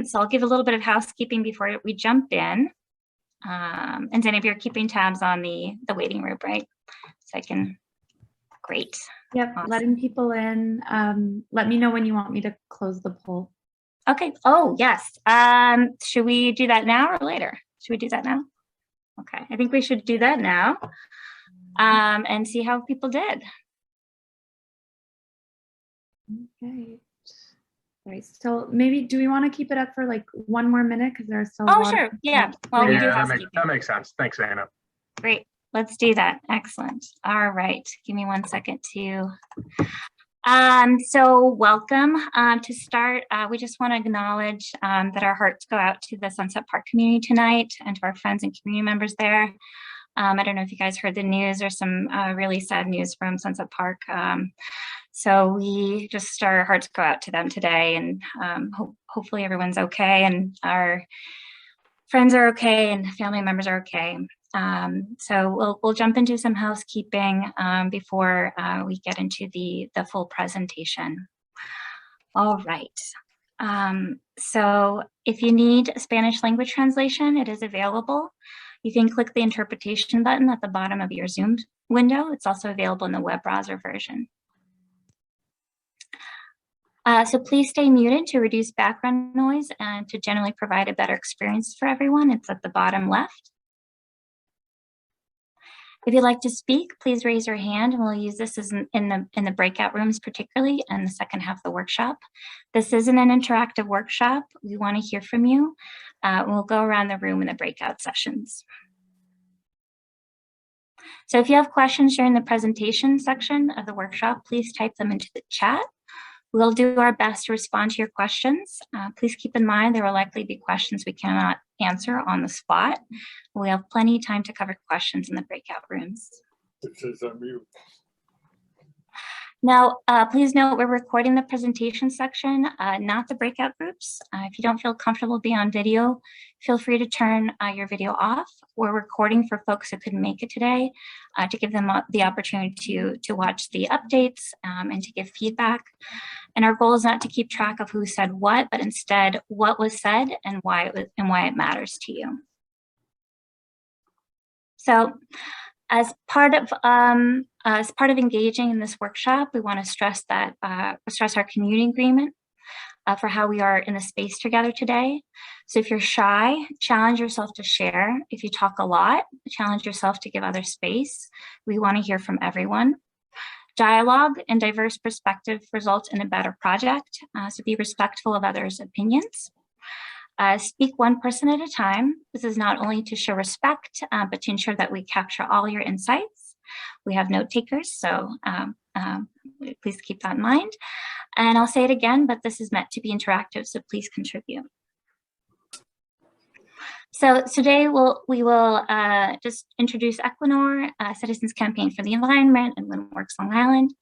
right, so I'll give a little bit of housekeeping before we jump in. And Zainab, you're keeping tabs on the waiting room, right? So I can, great. Yep, awesome. Letting people in. Let me know when you want me to close the poll. Okay, oh, yes. Should we do that now or later? Should we do that now? Okay, I think we should do that now and see how people did. Okay. All right, so maybe do we want to keep it up for like 1 more minute because there's still oh sure, yeah, well, we do that makes sense. Thanks, Anna. Great, let's do that. Excellent. All right, give me 1 second to so welcome. To start, we just want to acknowledge that our hearts go out to the Sunset Park community tonight and to our friends and community members there. I don't know if you guys heard the news. There's some really sad news from Sunset Park. So we just, our hearts go out to them today, and hopefully everyone's okay and our friends are okay and family members are okay. So we'll jump into some housekeeping before we get into the full presentation. All right. So if you need Spanish language translation, it is available. You can click the interpretation button at the bottom of your Zoom window. It's also available in the web browser version. So please stay muted to reduce background noise and to generally provide a better experience for everyone. It's at the bottom left. If you'd like to speak, please raise your hand, and we'll use this as in the breakout rooms, particularly in the second half of the workshop. This isn't an interactive workshop. We want to hear from you. We'll go around the room in the breakout sessions. So if you have questions during the presentation section of the workshop, please type them into the chat. We'll do our best to respond to your questions. Please keep in mind there will likely be questions we cannot answer on the spot. We have plenty of time to cover questions in the breakout rooms. Now, please note we're recording the presentation section, not the breakout groups. If you don't feel comfortable being on video, feel free to turn your video off. We're recording for folks who couldn't make it today to give them the opportunity to watch the updates and to give feedback. And our goal is not to keep track of who said what, but instead what was said and why it matters to you. So, as part of engaging in this workshop, we want to stress our community agreement for how we are in the space together today. So if you're shy, challenge yourself to share. If you talk a lot, challenge yourself to give others space. We want to hear from everyone. Dialogue and diverse perspective result in a better project. So be respectful of others' opinions. Speak one person at a time. This is not only to show respect, but to ensure that we capture all your insights. We have note takers, so please keep that in mind. And I'll say it again, but this is meant to be interactive, so please contribute. So today we will just introduce Equinor, Citizens Campaign for the Environment, and WindWorks Long Island.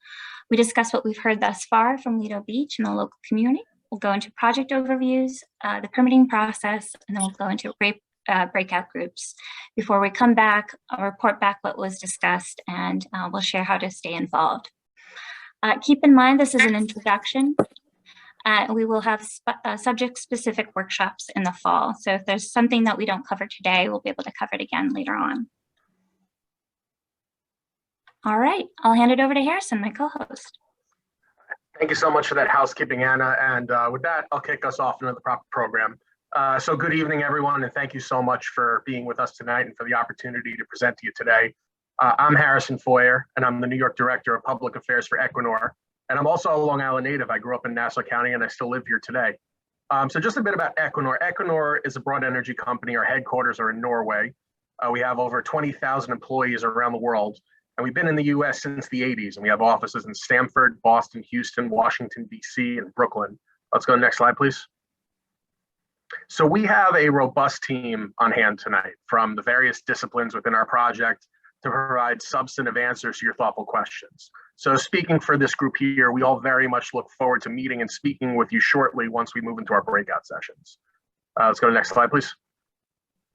We discuss what we've heard thus far from Lido Beach and the local community. We'll go into project overviews, the permitting process, and then we'll go into breakout groups before we come back, report back what was discussed, and we'll share how to stay involved. Keep in mind this is an introduction. We will have subject-specific workshops in the fall. So if there's something that we don't cover today, we'll be able to cover it again later on. All right, I'll hand it over to Harrison, my co-host. Thank you so much for that housekeeping, Anna. And with that, I'll kick us off into the proper program. So good evening, everyone, and thank you so much for being with us tonight and for the opportunity to present to you today. I'm Harrison Foyer, and I'm the New York Director of Public Affairs for Equinor. And I'm also a Long Island native. I grew up in Nassau County, and I still live here today. So just a bit about Equinor. Equinor is a broad energy company. Our headquarters are in Norway. We have over 20,000 employees around the world. And we've been in the US since the 80s, and we have offices in Stamford, Boston, Houston, Washington, DC, and Brooklyn. Let's go next slide, please. So we have a robust team on hand tonight from the various disciplines within our project to provide substantive answers to your thoughtful questions. So speaking for this group here, we all very much look forward to meeting and speaking with you shortly once we move into our breakout sessions. Let's go to the next slide, please.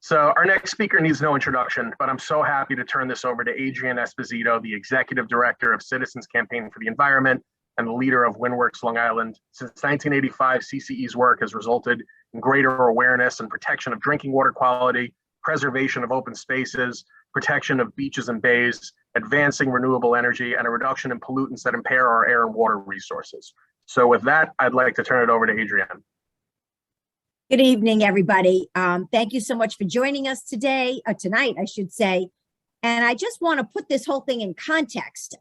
So our next speaker needs no introduction, but I'm so happy to turn this over to Adrian Esposito, the Executive Director of Citizens Campaign for the Environment and the leader of WindWorks Long Island. Since 1985, CCE's work has resulted greater awareness and protection of drinking water quality, preservation of open spaces, protection of beaches and bays, advancing renewable energy, and a reduction in pollutants that impair our air and water resources. So with that, I'd like to turn it over to Adrienne. Good evening, everybody. Thank you so much for joining us today, tonight, I should say. And I just want to put this whole thing in context.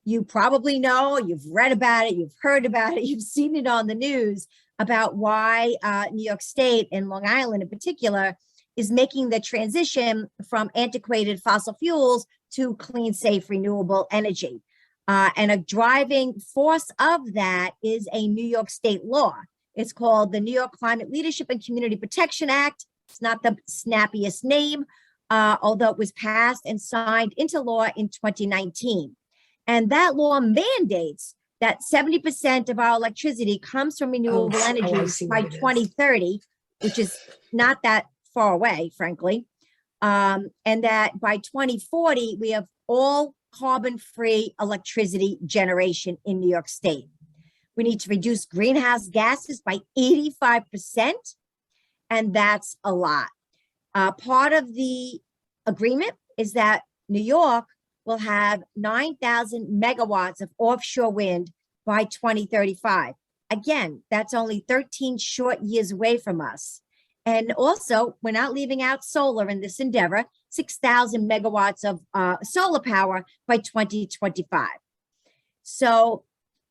You probably know, you've read about it, you've heard about it, you've seen it on the news about why New York State and Long Island in particular is making the transition from antiquated fossil fuels to clean, safe, renewable energy. And a driving force of that is a New York State law. It's called the New York Climate Leadership and Community Protection Act. It's not the snappiest name, although it was passed and signed into law in 2019. And that law mandates that 70% of our electricity comes from renewable energy by 2030, which is not that far away, frankly. And that by 2040, we have all carbon-free electricity generation in New York State. We need to reduce greenhouse gases by 85%, and that's a lot. Part of the agreement is that New York will have 9,000 megawatts of offshore wind by 2035. Again, that's only 13 short years away from us. And also, we're not leaving out solar in this endeavor, 6,000 megawatts of solar power by 2025. So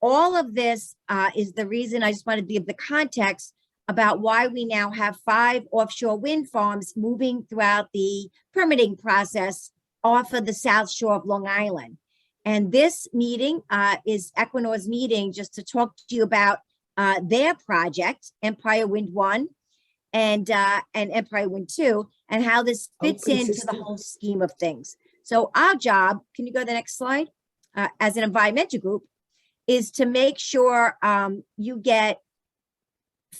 all of this is the reason I just wanted to give the context about why we now have 5 offshore wind farms moving throughout the permitting process off of the South Shore of Long Island. And this meeting is Equinor's meeting just to talk to you about their project, Empire Wind 1 and Empire Wind 2, and how this fits into the whole scheme of things. So our job, can you go to the next slide, as an environmental group, is to make sure you get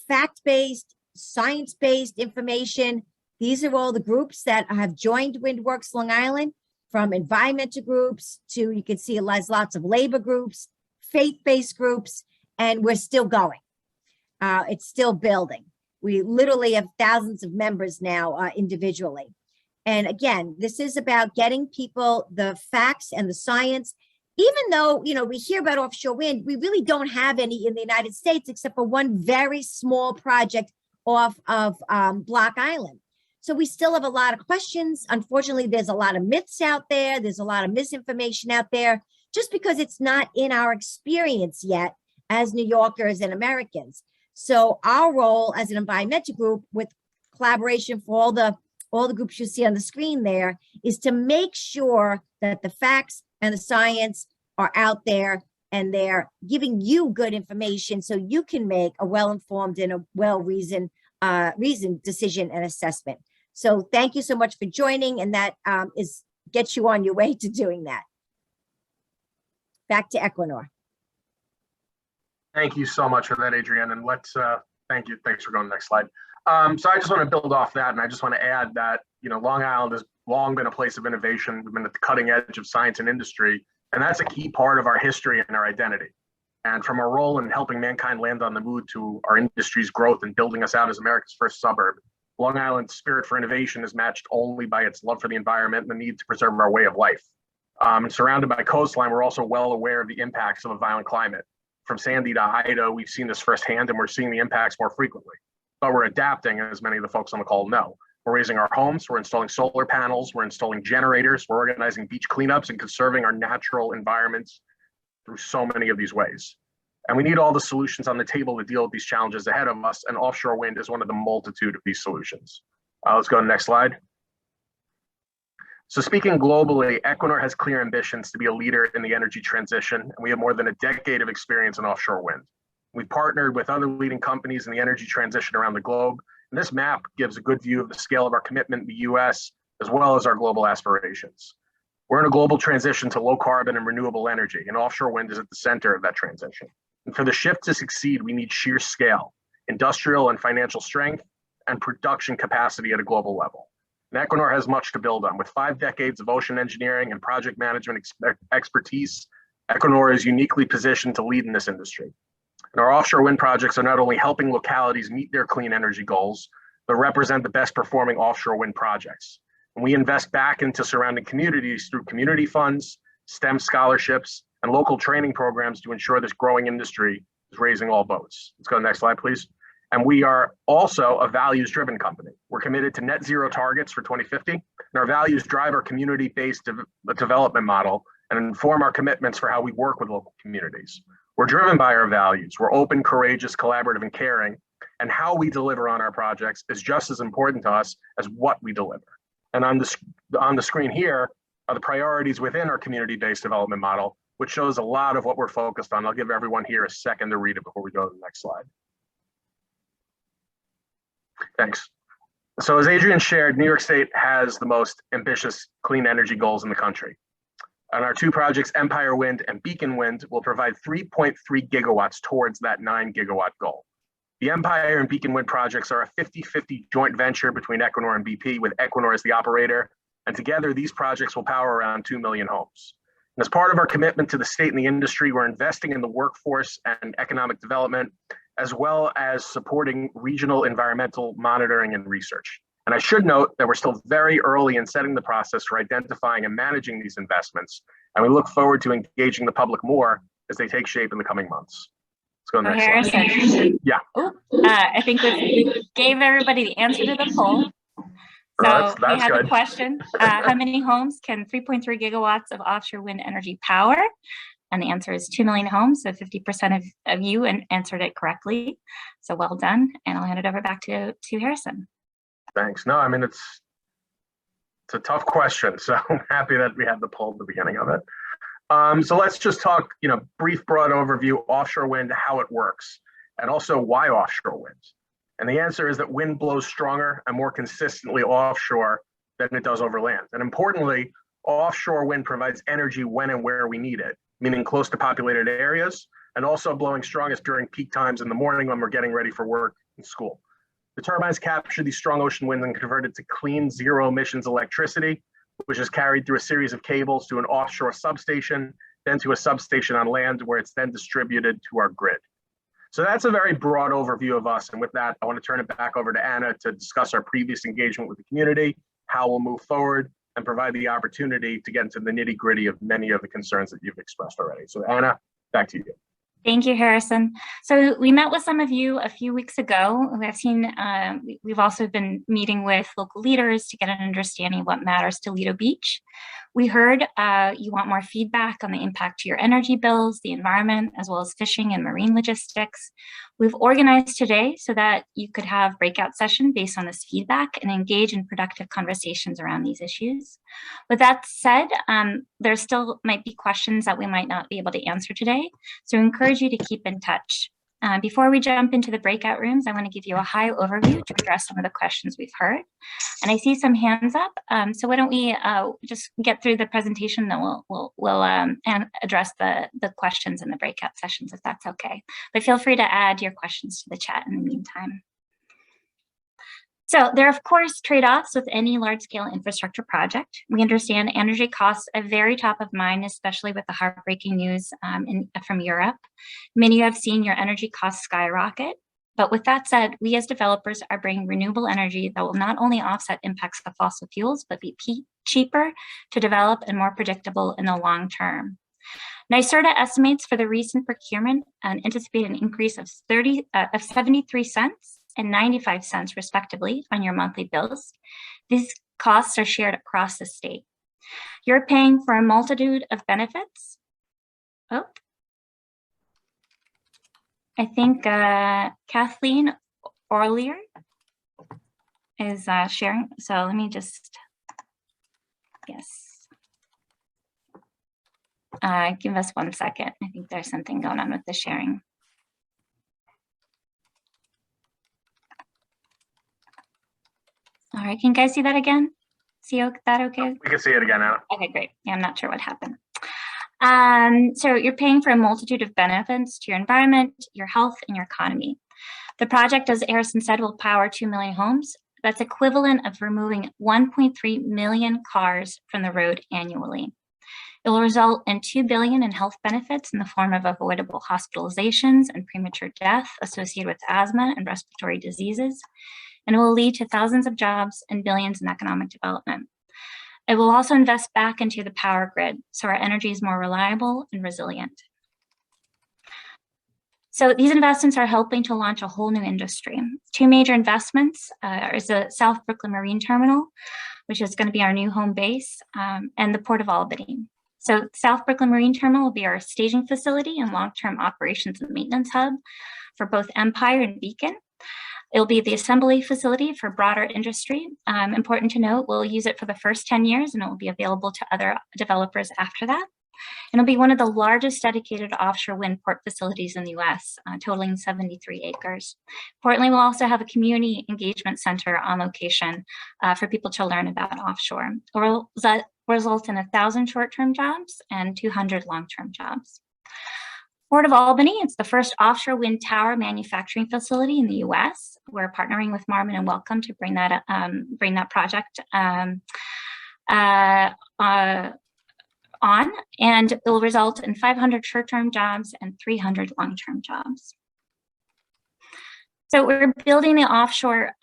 fact-based, science-based information. These are all the groups that have joined WindWorks Long Island, from environmental groups to, you can see lots of labor groups, faith-based groups, and we're still going. It's still building. We literally have thousands of members now individually. And again, this is about getting people the facts and the science. Even though, we hear about offshore wind, we really don't have any in the United States except for one very small project off of Block Island. So we still have a lot of questions. Unfortunately, there's a lot of myths out there. There's a lot of misinformation out there, just because it's not in our experience yet as New Yorkers and Americans. So our role as an environmental group, with collaboration for all the groups you see on the screen there, is to make sure that the facts and the science are out there and they're giving you good information so you can make a well-informed and a well-reasoned decision and assessment. So thank you so much for joining, and that gets you on your way to doing that. Back to Equinor. Thank you so much for that, Adrienne. And thank you. Thanks for going to the next slide. So I just want to build off that, and I just want to add that, Long Island has long been a place of innovation. We've been at the cutting edge of science and industry, and that's a key part of our history and our identity. And from our role in helping mankind land on the moon to our industry's growth and building us out as America's first suburb, Long Island's spirit for innovation is matched only by its love for the environment and the need to preserve our way of life. And surrounded by coastline, we're also well aware of the impacts of a violent climate. From Sandy to Ida, we've seen this firsthand, and we're seeing the impacts more frequently. But we're adapting, as many of the folks on the call know. We're raising our homes, we're installing solar panels, we're installing generators, we're organizing beach cleanups and conserving our natural environments through so many of these ways. And we need all the solutions on the table to deal with these challenges ahead of us, and offshore wind is one of the multitude of these solutions. Let's go to the next slide. So speaking globally, Equinor has clear ambitions to be a leader in the energy transition, and we have more than a decade of experience in offshore wind. We've partnered with other leading companies in the energy transition around the globe, and this map gives a good view of the scale of our commitment in the US, as well as our global aspirations. We're in a global transition to low carbon and renewable energy, and offshore wind is at the center of that transition. And for the shift to succeed, we need sheer scale, industrial and financial strength, and production capacity at a global level. And Equinor has much to build on. With 5 decades of ocean engineering and project management expertise, Equinor is uniquely positioned to lead in this industry. And our offshore wind projects are not only helping localities meet their clean energy goals, but represent the best performing offshore wind projects. And we invest back into surrounding communities through community funds, STEM scholarships, and local training programs to ensure this growing industry is raising all boats. Let's go to the next slide, please. And we are also a values-driven company. We're committed to net zero targets for 2050, and our values drive our community-based development model and inform our commitments for how we work with local communities. We're driven by our values. We're open, courageous, collaborative, and caring, and how we deliver on our projects is just as important to us as what we deliver. And on the screen here are the priorities within our community-based development model, which shows a lot of what we're focused on. I'll give everyone here a second to read it before we go to the next slide. Thanks. So as Adrian shared, New York State has the most ambitious clean energy goals in the country. And our two projects, Empire Wind and Beacon Wind, will provide 3.3 gigawatts towards that 9 gigawatt goal. The Empire and Beacon Wind projects are a 50-50 joint venture between Equinor and BP, with Equinor as the operator. And together, these projects will power around 2 million homes. And as part of our commitment to the state and the industry, we're investing in the workforce and economic development, as well as supporting regional environmental monitoring and research. And I should note that we're still very early in setting the process for identifying and managing these investments. And we look forward to engaging the public more as they take shape in the coming months. Let's go to the next slide. Harrison. Yeah. I think we gave everybody the answer to the poll. So we had the question, how many homes can 3.3 gigawatts of offshore wind energy power? And the answer is 2 million homes. So 50% of you answered it correctly. So well done. And I'll hand it over back to Harrison. Thanks. No, I mean, it's a tough question. So I'm happy that we had the poll at the beginning of it. So let's just talk, brief, broad overview, offshore wind, how it works, and also why offshore wind. And the answer is that wind blows stronger and more consistently offshore than it does over land. And importantly, offshore wind provides energy when and where we need it, meaning close to populated areas, and also blowing strongest during peak times in the morning when we're getting ready for work and school. The turbines capture these strong ocean winds and convert it to clean, zero emissions electricity, which is carried through a series of cables to an offshore substation, then to a substation on land, where it's then distributed to our grid. So that's a very broad overview of us. And with that, I want to turn it back over to Anna to discuss our previous engagement with the community, how we'll move forward, and provide the opportunity to get into the nitty-gritty of many of the concerns that you've expressed already. So Anna, back to you. Thank you, Harrison. So we met with some of you a few weeks ago. We've also been meeting with local leaders to get an understanding of what matters to Lido Beach. We heard you want more feedback on the impact to your energy bills, the environment, as well as fishing and marine logistics. We've organized today so that you could have breakout session based on this feedback and engage in productive conversations around these issues. With that said, there still might be questions that we might not be able to answer today. So I encourage you to keep in touch. Before we jump into the breakout rooms, I want to give you a high overview to address some of the questions we've heard. And I see some hands up. So why don't we just get through the presentation, then we'll address the questions in the breakout sessions, if that's okay. But feel free to add your questions to the chat in the meantime. So there are, of course, trade-offs with any large-scale infrastructure project. We understand energy costs are very top of mind, especially with the heartbreaking news from Europe. Many have seen your energy costs skyrocket. But with that said, we as developers are bringing renewable energy that will not only offset impacts of fossil fuels, but be cheaper to develop and more predictable in the long term. NYSERDA estimates for the recent procurement and anticipate an increase of 73 cents and 95 cents respectively on your monthly bills. These costs are shared across the state. You're paying for a multitude of benefits. Oh, I think Kathleen Orlier is sharing. So let me just, yes. Give us 1 second. I think there's something going on with the sharing. All right, can you guys see that again? See that okay? We can see it again, Anna. Okay, great. Yeah, I'm not sure what happened. So you're paying for a multitude of benefits to your environment, your health, and your economy. The project, as Harrison said, will power 2 million homes. That's equivalent of removing 1.3 million cars from the road annually. It will result in $2 billion in health benefits in the form of avoidable hospitalizations and premature death associated with asthma and respiratory diseases, and it will lead to thousands of jobs and billions in economic development. It will also invest back into the power grid, so our energy is more reliable and resilient. So these investments are helping to launch a whole new industry. Two major investments is the South Brooklyn Marine Terminal, which is going to be our new home base, and the Port of Albany. So South Brooklyn Marine Terminal will be our staging facility and long-term operations and maintenance hub for both Empire and Beacon. It'll be the assembly facility for broader industry. Important to note, we'll use it for the first 10 years and it will be available to other developers after that. And it'll be one of the largest dedicated offshore wind port facilities in the US, totaling 73 acres. Importantly, we'll also have a community engagement center on location for people to learn about offshore. It will result in 1,000 short-term jobs and 200 long-term jobs. Port of Albany, it's the first offshore wind tower manufacturing facility in the US. We're partnering with Marmon and Welcome to bring that project on, and it will result in 500 short-term jobs and 300 long-term jobs. So we're building the offshore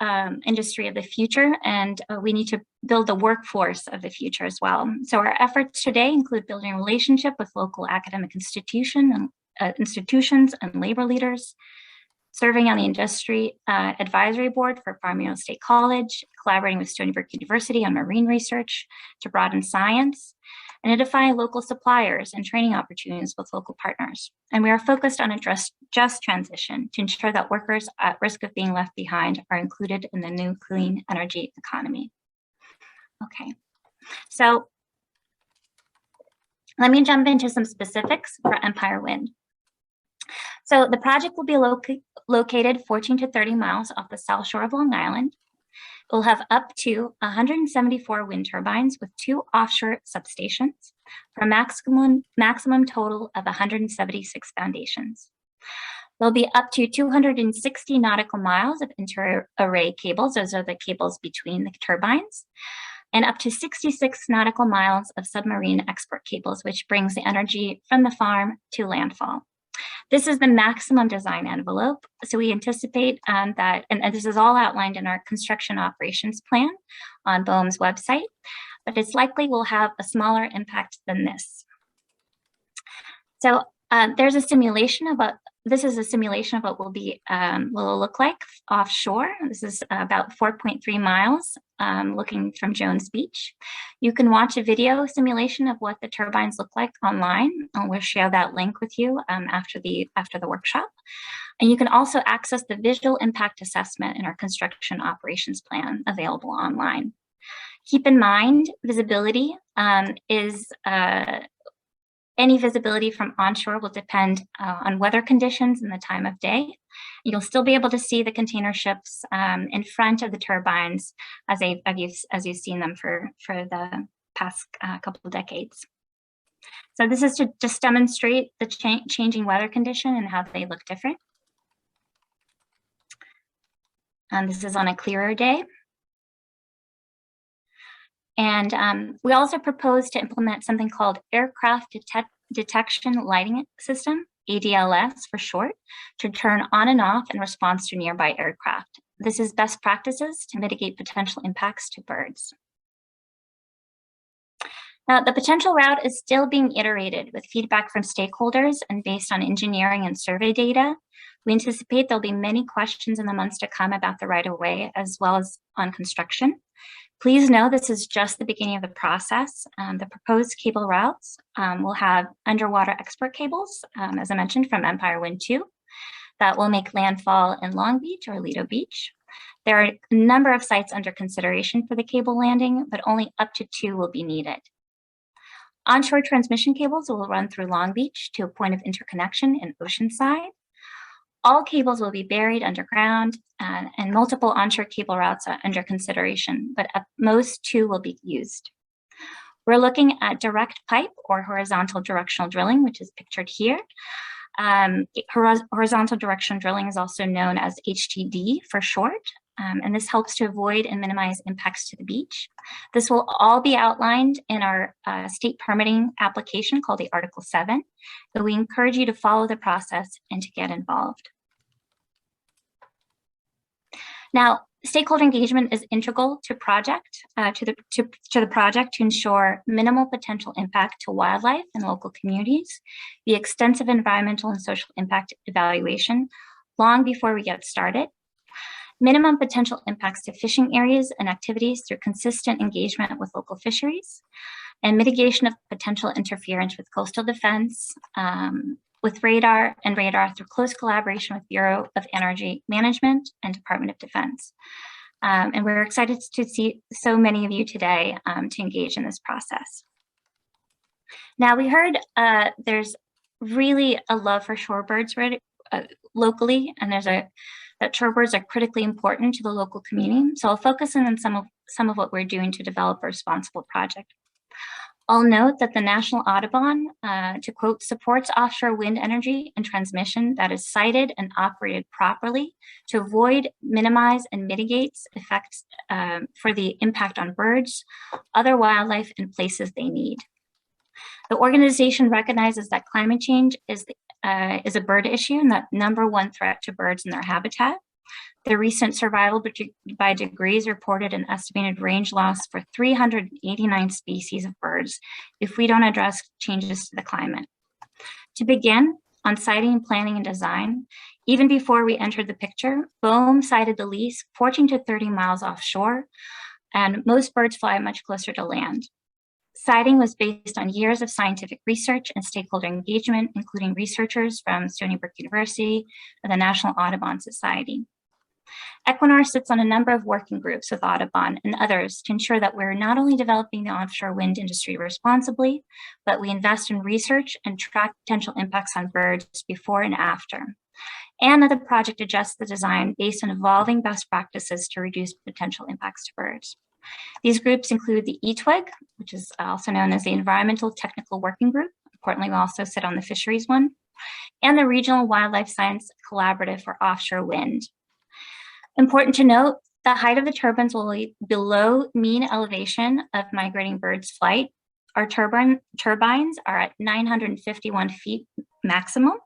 industry of the future, and we need to build the workforce of the future as well. So our efforts today include building a relationship with local academic institutions and labor leaders, serving on the industry advisory board for Farmington State College, collaborating with Stony Brook University on marine research to broaden science, and identifying local suppliers and training opportunities with local partners. And we are focused on a just transition to ensure that workers at risk of being left behind are included in the new clean energy economy. Okay, so let me jump into some specifics for Empire Wind. So the project will be located 14 to 30 miles off the south shore of Long Island. It will have up to 174 wind turbines with 2 offshore substations for a maximum total of 176 foundations. There'll be up to 260 nautical miles of inter-array cables. Those are the cables between the turbines, and up to 66 nautical miles of submarine export cables, which brings the energy from the farm to landfall. This is the maximum design envelope. So we anticipate that, and this is all outlined in our construction operations plan on BOEM's website, but it's likely will have a smaller impact than this. So there's a simulation about, this is a simulation of what will look like offshore. This is about 4.3 miles looking from Jones Beach. You can watch a video simulation of what the turbines look like online. We'll share that link with you after the workshop. And you can also access the visual impact assessment in our construction operations plan available online. Keep in mind, visibility any visibility from onshore will depend on weather conditions and the time of day. You'll still be able to see the container ships in front of the turbines as you've seen them for the past couple of decades. So this is to just demonstrate the changing weather condition and how they look different. This is on a clearer day. And we also propose to implement something called Aircraft Detection Lighting System, ADLS for short, to turn on and off in response to nearby aircraft. This is best practices to mitigate potential impacts to birds. Now, the potential route is still being iterated with feedback from stakeholders and based on engineering and survey data. We anticipate there'll be many questions in the months to come about the right-of-way as well as on construction. Please know this is just the beginning of the process. The proposed cable routes will have underwater export cables, as I mentioned, from Empire Wind 2, that will make landfall in Long Beach or Lido Beach. There are a number of sites under consideration for the cable landing, but only up to 2 will be needed. Onshore transmission cables will run through Long Beach to a point of interconnection in Oceanside. All cables will be buried underground, and multiple onshore cable routes are under consideration, but at most 2 will be used. We're looking at direct pipe or horizontal directional drilling, which is pictured here. Horizontal directional drilling is also known as HTD for short. and this helps to avoid and minimize impacts to the beach. This will all be outlined in our state permitting application called the Article 7. So we encourage you to follow the process and to get involved. Now, stakeholder engagement is integral to the project to ensure minimal potential impact to wildlife and local communities, the extensive environmental and social impact evaluation long before we get started, minimum potential impacts to fishing areas and activities through consistent engagement with local fisheries, and mitigation of potential interference with coastal defense, with radar through close collaboration with Bureau of Energy Management and Department of Defense. And we're excited to see so many of you today to engage in this process. Now, we heard there's really a love for shorebirds locally, and that shorebirds are critically important to the local community. So I'll focus in on some of what we're doing to develop a responsible project. I'll note that the National Audubon, to quote, supports offshore wind energy and transmission that is sited and operated properly to avoid, minimize, and mitigates effects for the impact on birds, other wildlife, and places they need. The organization recognizes that climate change is a bird issue and that #1 threat to birds and their habitat. The recent survival by degrees reported an estimated range loss for 389 species of birds if we don't address changes to the climate. To begin, on siting, planning, and design, even before we entered the picture, BOEM sited the lease 14 to 30 miles offshore, and most birds fly much closer to land. Siting was based on years of scientific research and stakeholder engagement, including researchers from Stony Brook University and the National Audubon Society. Equinor sits on a number of working groups with Audubon and others to ensure that we're not only developing the offshore wind industry responsibly, but we invest in research and track potential impacts on birds before and after, and that the project adjusts the design based on evolving best practices to reduce potential impacts to birds. These groups include the ETWIG, which is also known as the Environmental Technical Working Group. Importantly, we also sit on the fisheries one, and the Regional Wildlife Science Collaborative for Offshore Wind. Important to note, the height of the turbines will be below mean elevation of migrating birds' flight. Our turbines are at 951 feet maximum,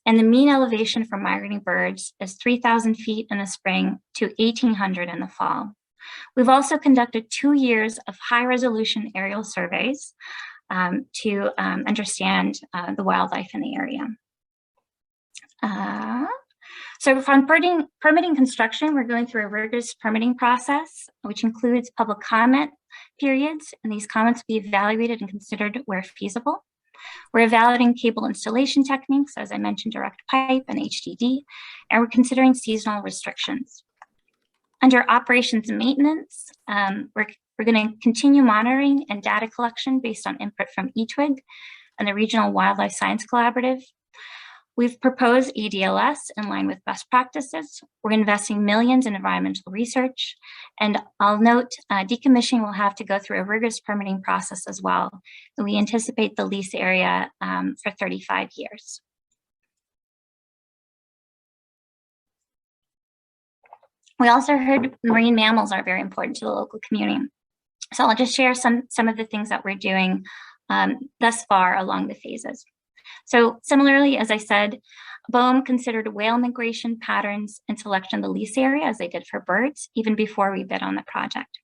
and the mean elevation for migrating birds is 3,000 feet in the spring to 1,800 in the fall. We've also conducted 2 years of high-resolution aerial surveys to understand the wildlife in the area. So from permitting construction, we're going through a rigorous permitting process, which includes public comment periods, and these comments will be evaluated and considered where feasible. We're evaluating cable installation techniques, as I mentioned, direct pipe and HDD, and we're considering seasonal restrictions. Under operations and maintenance, we're going to continue monitoring and data collection based on input from ETWIG and the Regional Wildlife Science Collaborative. We've proposed EDLS in line with best practices. We're investing millions in environmental research. And I'll note decommissioning will have to go through a rigorous permitting process as well. And we anticipate the lease area for 35 years. We also heard marine mammals are very important to the local community. So I'll just share some of the things that we're doing thus far along the phases. So similarly, as I said, BOEM considered whale migration patterns in selection of the lease area as they did for birds, even before we bid on the project.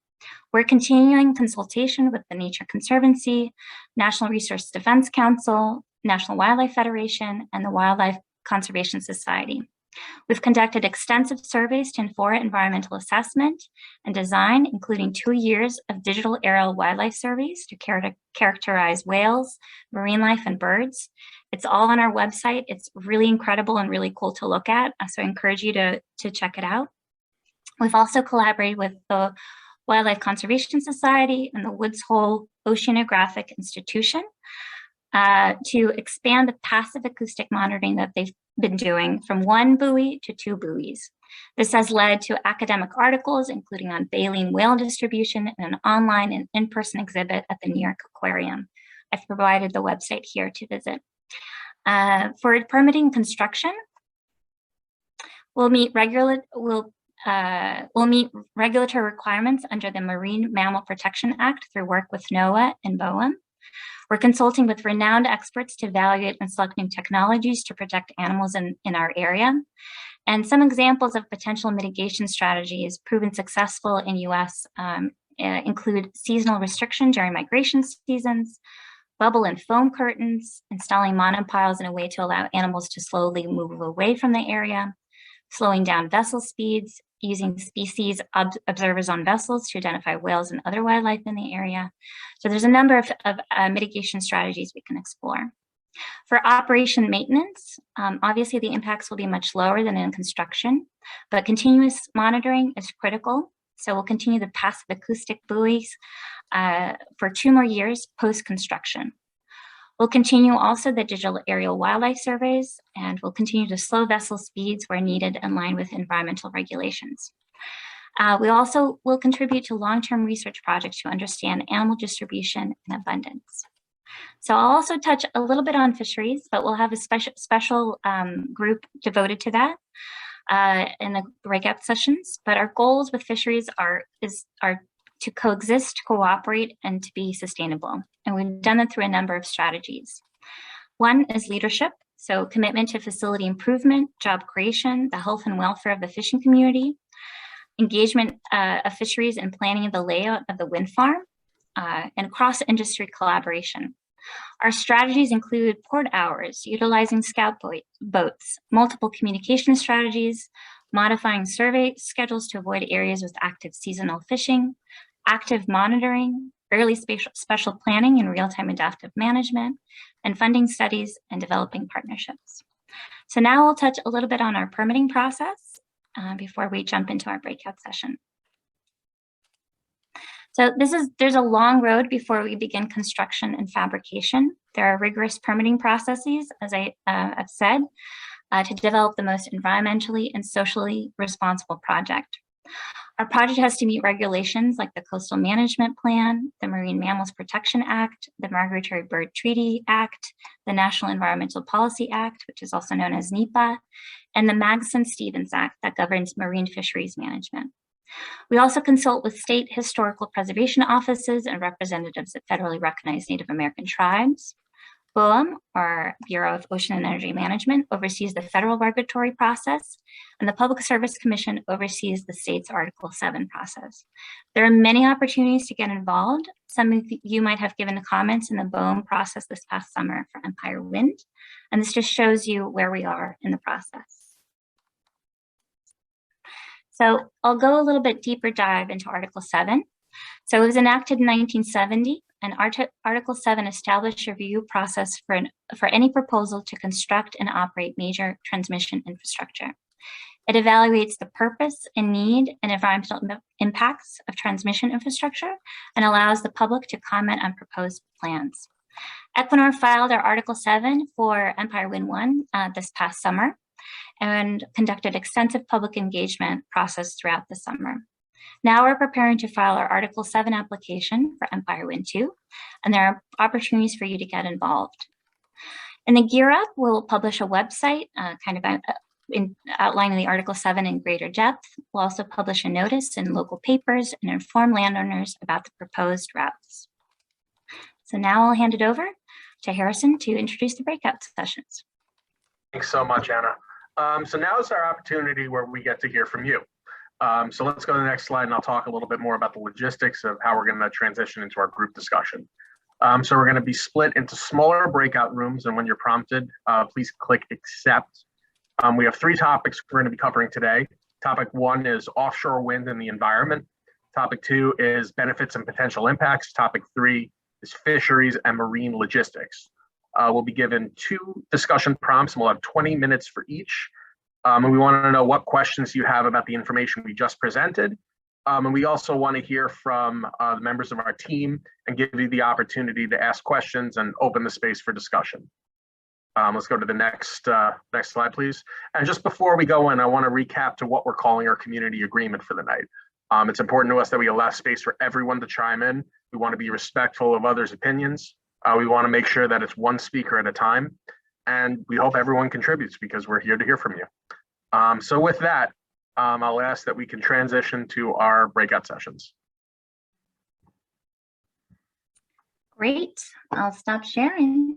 We're continuing consultation with the Nature Conservancy, National Resource Defense Council, National Wildlife Federation, and the Wildlife Conservation Society. We've conducted extensive surveys to inform environmental assessment and design, including 2 years of digital aerial wildlife surveys to characterize whales, marine life, and birds. It's all on our website. It's really incredible and really cool to look at, so I encourage you to check it out. We've also collaborated with the Wildlife Conservation Society and the Woods Hole Oceanographic Institution to expand the passive acoustic monitoring that they've been doing from 1 buoy to 2 buoys. This has led to academic articles, including on baleen whale distribution and an online and in-person exhibit at the New York Aquarium. I've provided the website here to visit. For permitting construction, we'll will meet regulatory requirements under the Marine Mammal Protection Act through work with NOAA and BOEM. We're consulting with renowned experts to evaluate and select new technologies to protect animals in our area. And some examples of potential mitigation strategies proven successful in US include seasonal restriction during migration seasons, bubble and foam curtains, installing monopiles in a way to allow animals to slowly move away from the area, slowing down vessel speeds, using species observers on vessels to identify whales and other wildlife in the area. So there's a number of mitigation strategies we can explore. For operation maintenance, obviously the impacts will be much lower than in construction, but continuous monitoring is critical. So we'll continue the passive acoustic buoys for 2 more years post-construction. We'll continue also the digital aerial wildlife surveys, and we'll continue to slow vessel speeds where needed in line with environmental regulations. We also will contribute to long-term research projects to understand animal distribution and abundance. So I'll also touch a little bit on fisheries, but we'll have a special group devoted to that in the breakout sessions. But our goals with fisheries are to coexist, cooperate, and to be sustainable. And we've done that through a number of strategies. One is leadership, so commitment to facility improvement, job creation, the health and welfare of the fishing community, engagement of fisheries and planning of the layout of the wind farm, and cross-industry collaboration. Our strategies include port hours, utilizing scout boats, multiple communication strategies, modifying survey schedules to avoid areas with active seasonal fishing, active monitoring, early special planning and real-time adaptive management, and funding studies and developing partnerships. So now I'll touch a little bit on our permitting process before we jump into our breakout session. So there's a long road before we begin construction and fabrication. There are rigorous permitting processes, as I have said, to develop the most environmentally and socially responsible project. Our project has to meet regulations like the Coastal Management Plan, the Marine Mammals Protection Act, the Migratory Bird Treaty Act, the National Environmental Policy Act, which is also known as NEPA, and the Magnuson-Stevens Act that governs marine fisheries management. We also consult with state historical preservation offices and representatives of federally recognized Native American tribes. BOEM, or Bureau of Ocean and Energy Management, oversees the federal regulatory process, and the Public Service Commission oversees the state's Article 7 process. There are many opportunities to get involved. Some of you might have given comments in the BOEM process this past summer for Empire Wind, and this just shows you where we are in the process. So I'll go a little bit deeper dive into Article 7. So it was enacted in 1970, and Article 7 established a review process for any proposal to construct and operate major transmission infrastructure. It evaluates the purpose and need and environmental impacts of transmission infrastructure and allows the public to comment on proposed plans. Equinor filed our Article 7 for Empire Wind 1 this past summer and conducted extensive public engagement process throughout the summer. Now we're preparing to file our Article 7 application for Empire Wind 2, and there are opportunities for you to get involved. In the Gear Up, we'll publish a website outlining the Article 7 in greater depth. We'll also publish a notice in local papers and inform landowners about the proposed routes. So now I'll hand it over to Harrison to introduce the breakout sessions. Thanks so much, Anna. So now is our opportunity where we get to hear from you. So let's go to the next slide, and I'll talk a little bit more about the logistics of how we're going to transition into our group discussion. So we're going to be split into smaller breakout rooms, and when you're prompted, please click accept. We have 3 topics we're going to be covering today. Topic 1 is offshore wind and the environment. Topic 2 is benefits and potential impacts. Topic 3 is fisheries and marine logistics. We'll be given 2 discussion prompts, and we'll have 20 minutes for each. And we want to know what questions you have about the information we just presented. And we also want to hear from the members of our team and give you the opportunity to ask questions and open the space for discussion. Let's go to the next slide, please. And just before we go in, I want to recap to what we're calling our community agreement for the night. It's important to us that we allow space for everyone to chime in. We want to be respectful of others' opinions. We want to make sure that it's one speaker at a time. And we hope everyone contributes because we're here to hear from you. So with that, I'll ask that we can transition to our breakout sessions. Great. I'll stop sharing.